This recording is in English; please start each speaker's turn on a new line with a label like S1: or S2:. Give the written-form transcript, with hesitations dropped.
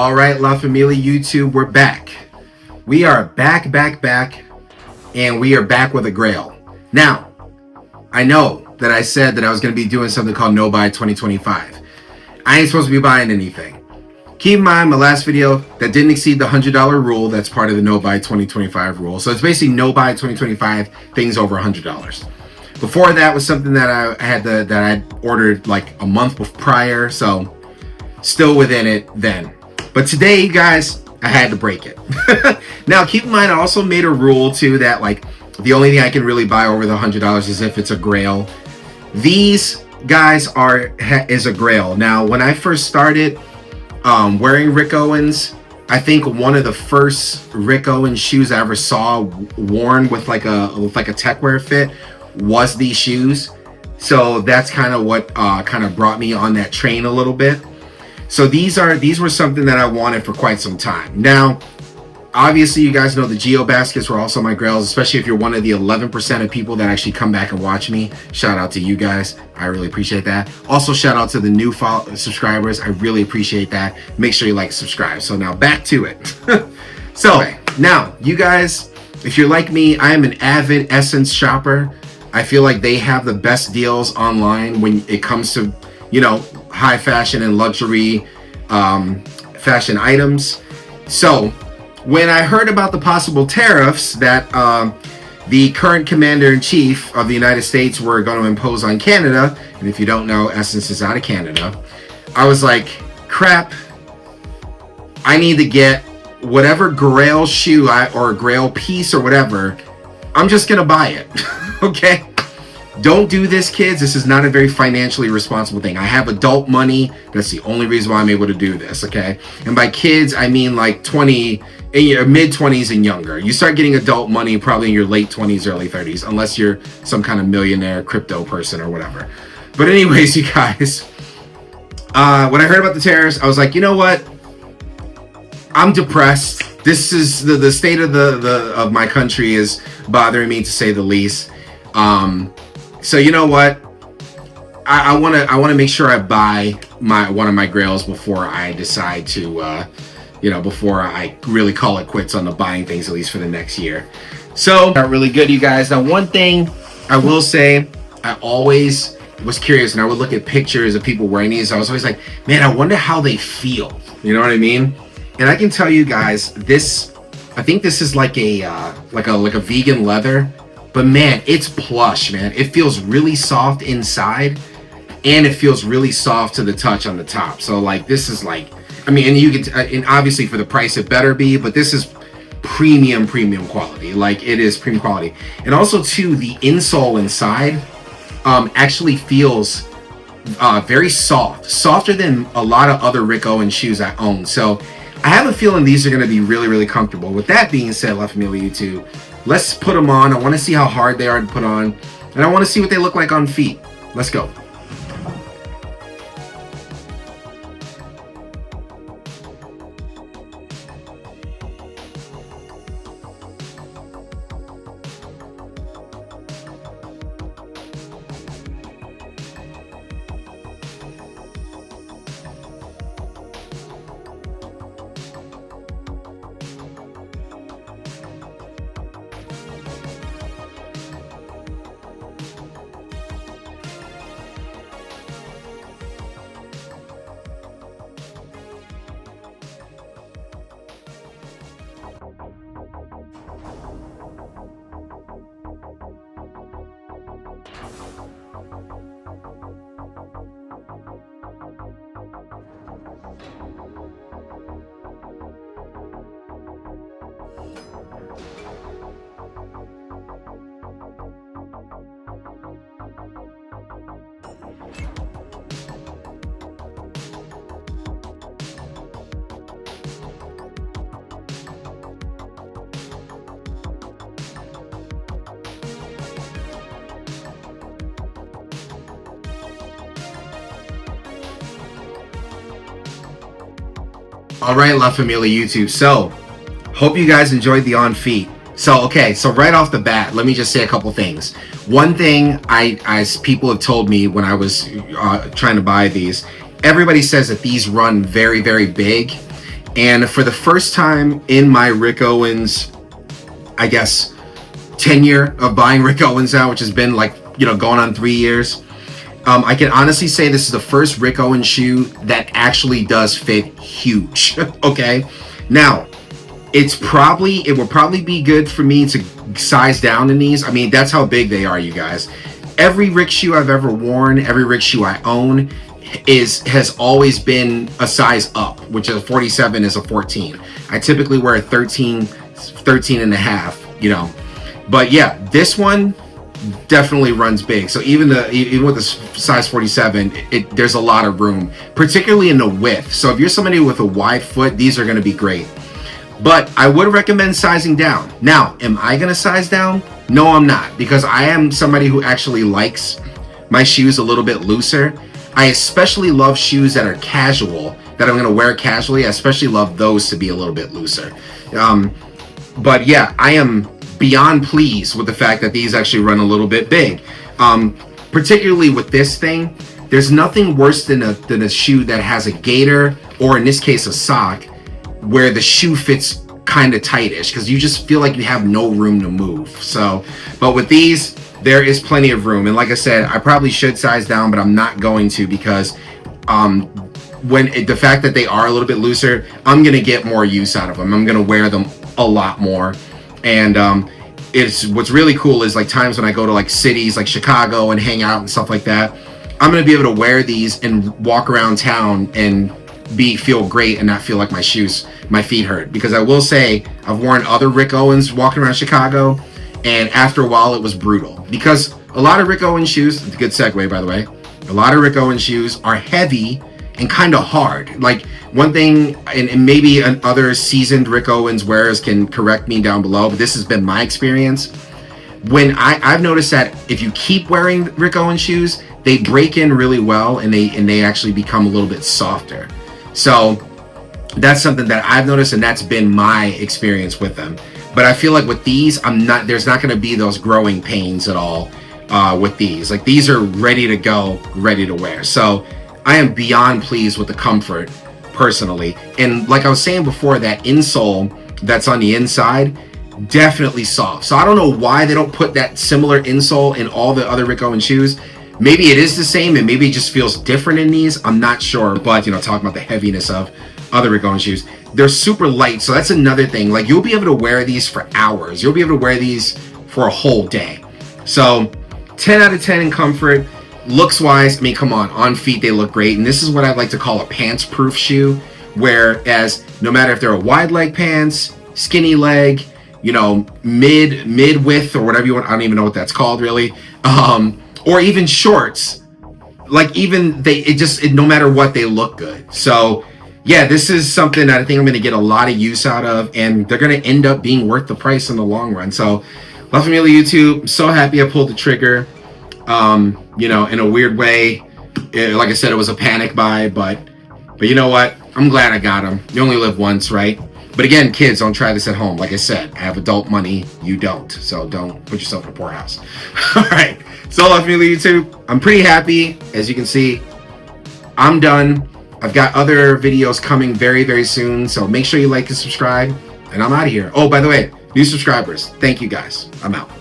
S1: All right, La Familia YouTube, we're back. We are back, and we are back with a grail. Now, I know that I said that I was going to be doing something called No Buy 2025. I ain't supposed to be buying anything. Keep in mind, my last video, that didn't exceed the $100 rule. That's part of the No Buy 2025 rule. So it's basically No Buy 2025, things over $100. Before that was something that I ordered like a month prior, so still within it then. But today, you guys, I had to break it. Now, keep in mind, I also made a rule too that like the only thing I can really buy over the $100 is if it's a grail. These guys is a grail. Now, when I first started wearing Rick Owens, I think one of the first Rick Owens shoes I ever saw worn with like a tech wear fit was these shoes. So that's kind of what kind of brought me on that train a little bit. So these were something that I wanted for quite some time. Now, obviously, you guys know the Geo baskets were also my grails, especially if you're one of the 11% of people that actually come back and watch me. Shout out to you guys. I really appreciate that. Also, shout out to the new subscribers. I really appreciate that. Make sure you like, subscribe. So now back to it. So now, you guys, if you're like me, I am an avid Essence shopper. I feel like they have the best deals online when it comes to, you know, high fashion and luxury fashion items. So when I heard about the possible tariffs that the current commander-in-chief of the United States were going to impose on Canada, and if you don't know, Essence is out of Canada, I was like, crap, I need to get whatever grail shoe or grail piece or whatever, I'm just going to buy it. Okay? Don't do this, kids. This is not a very financially responsible thing. I have adult money. That's the only reason why I'm able to do this, okay? And by kids, I mean like 20, in your mid-20s and younger. You start getting adult money probably in your late 20s, early 30s, unless you're some kind of millionaire crypto person or whatever. But anyways, you guys, when I heard about the tariffs, I was like, you know what? I'm depressed. This is the state of my country is bothering me, to say the least. So you know what? I want to make sure I buy one of my grails before I decide to, before I really call it quits on the buying things, at least for the next year. So not really good, you guys. Now, one thing I will say, I always was curious, and I would look at pictures of people wearing these. I was always like, man, I wonder how they feel. You know what I mean? And I can tell you guys, I think this is like a vegan leather. But man, it's plush, man. It feels really soft inside, and it feels really soft to the touch on the top. So like, this is like, I mean, and you can, and obviously for the price it better be, but this is premium quality. Like, it is premium quality. And also too, the insole inside actually feels very soft, softer than a lot of other Rick Owens shoes I own. So I have a feeling these are going to be really comfortable. With that being said, La Familia YouTube, let's put them on. I want to see how hard they are to put on, and I want to see what they look like on feet. Let's go. All right, La Familia YouTube. So, hope you guys enjoyed the on feet. So, okay, so right off the bat, let me just say a couple things. One thing as people have told me when I was trying to buy these, everybody says that these run very, very big. And for the first time in my Rick Owens, I guess, tenure of buying Rick Owens now, which has been like, going on 3 years, I can honestly say this is the first Rick Owens shoe that actually does fit huge. Okay, now it will probably be good for me to size down in these. I mean, that's how big they are, you guys. Every Rick shoe I've ever worn, every Rick shoe I own has always been a size up, which is a 47 is a 14. I typically wear a 13 and a half, but yeah, this one definitely runs big. So even with the size 47, there's a lot of room, particularly in the width. So if you're somebody with a wide foot, these are going to be great. But I would recommend sizing down. Now, am I going to size down? No, I'm not, because I am somebody who actually likes my shoes a little bit looser. I especially love shoes that are casual, that I'm going to wear casually. I especially love those to be a little bit looser. But yeah, I am beyond pleased with the fact that these actually run a little bit big. Particularly with this thing, there's nothing worse than a shoe that has a gaiter, or in this case a sock, where the shoe fits kind of tightish, because you just feel like you have no room to move. So, but with these, there is plenty of room. And like I said, I probably should size down, but I'm not going to, because the fact that they are a little bit looser, I'm gonna get more use out of them. I'm gonna wear them a lot more. And what's really cool is like times when I go to like cities like Chicago and hang out and stuff like that, I'm gonna be able to wear these and walk around town and feel great and not feel like my feet hurt. Because I will say, I've worn other Rick Owens walking around Chicago, and after a while it was brutal, because a lot of Rick Owens shoes, it's a good segue by the way, a lot of Rick Owens shoes are heavy and kind of hard. Like one thing, and maybe other seasoned Rick Owens wearers can correct me down below, but this has been my experience. When I've noticed that if you keep wearing Rick Owens shoes, they break in really well, and they actually become a little bit softer. So that's something that I've noticed, and that's been my experience with them. But I feel like with these, there's not going to be those growing pains at all with these. Like these are ready to go, ready to wear. So I am beyond pleased with the comfort personally. And like I was saying before, that insole that's on the inside, definitely soft. So I don't know why they don't put that similar insole in all the other Rick Owens shoes. Maybe it is the same, and maybe it just feels different in these. I'm not sure. But talking about the heaviness of other Rick Owens shoes, they're super light. So that's another thing. Like you'll be able to wear these for hours. You'll be able to wear these for a whole day. So 10 out of 10 in comfort. Looks wise, I mean, come on feet they look great. And this is what I'd like to call a pants proof shoe, whereas no matter if they're a wide leg pants, skinny leg, mid width, or whatever you want, I don't even know what that's called really, or even shorts, like even no matter what, they look good. So yeah, this is something that I think I'm going to get a lot of use out of, and they're going to end up being worth the price in the long run. So La Familia YouTube, I'm so happy I pulled the trigger. In a weird way, like I said, it was a panic buy, but you know what? I'm glad I got them. You only live once, right? But again, kids, don't try this at home. Like I said, I have adult money. You don't. So don't put yourself in a poorhouse. All right. So La Familia YouTube, I'm pretty happy. As you can see, I'm done. I've got other videos coming very, very soon. So make sure you like and subscribe. And I'm out of here. Oh, by the way, new subscribers, thank you guys. I'm out.